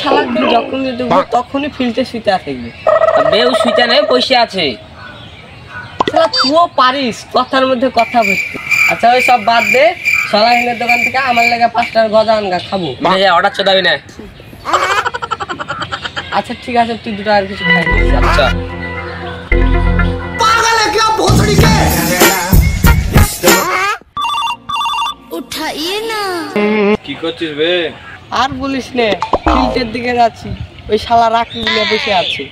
শালাকে যখন দেবো তখনই ফিল্টে শুইতে থাকবে। বেউ শুইতে নেই, পয়সা আছে। শালা তুইও পারিস কথার মধ্যে কথা বলতে। আচ্ছা ওই সব বাদ দে, সলাহিনের দোকান থেকে আমার লেগে 5টার গজা আনগা খাবো। অর্ডার চদাবি না। আচ্ছা ঠিক আছে, তুই 2টা আর কিছু খাই। আচ্ছা उठाइए ना। কি করছিস বে? আর বলিস নে, ফিল্টের দিকে যাচ্ছি। ওই শালা রাখি বলে বসে আছে।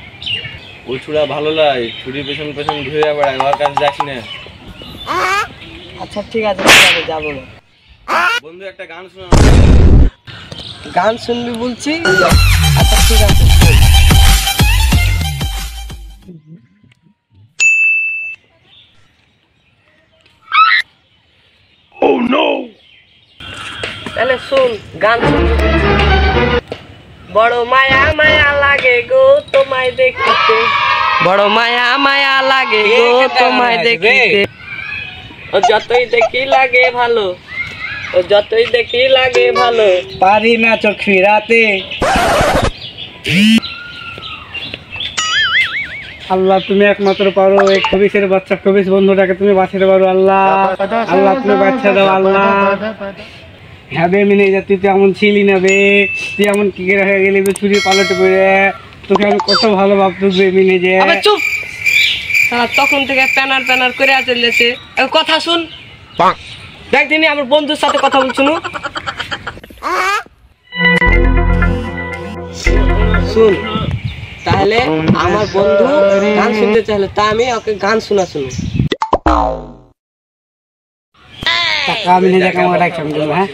ওই ছুড়া ভালো লাগে, ছুরির পেছন পেছন ঘুরে বেড়ায়, আমার কাছে যাস না। আচ্ছা ঠিক আছে যাবো না। বন্ধু একটা গান শোনা। গান শুনবি বলছি? আচ্ছা ঠিক আছে শোন। Oh no! তাহলে শুন, গান শুনবি বলছি। বড় মায়া মায়া লাগে গো তোমায় দেখিতে, বড় মায়া মায়া লাগে গো তোমায় দেখিতে, ও যতই দেখি লাগে ভালো, ও যতই দেখি লাগে ভালো, পারি না চোখ ফিরাতে। আল্লাহ তুমি একমাত্র পারো, এই খবিসের বাচ্চা খবিস বন্ধুটাকে তুমি বাঁচাতে পারো। আল্লাহ আল্লাহ তুমি বাচ্চা দাও। আল্লাহ হ্যাঁ বে মিনে যা, তুই তো এমন ছিলি না বে, তুই এমন কি করে হয়ে গেলি বে, ছুরি পালটে পড়ে। তোকে আমি কত ভালো ভাবতো বে মিনে যে। চুপ, তখন থেকে প্যানার প্যানার করে চলেছে। কথা শুন, দেখ দিনই আমার বন্ধুর সাথে কথা বলছিল। শুন, তাহলে আমার বন্ধু গান শুনতে চাইলে তা আমি ওকে গান শোনা শুনো। টাকা মিনে যাকে আমার ডাকছি আমি, হ্যাঁ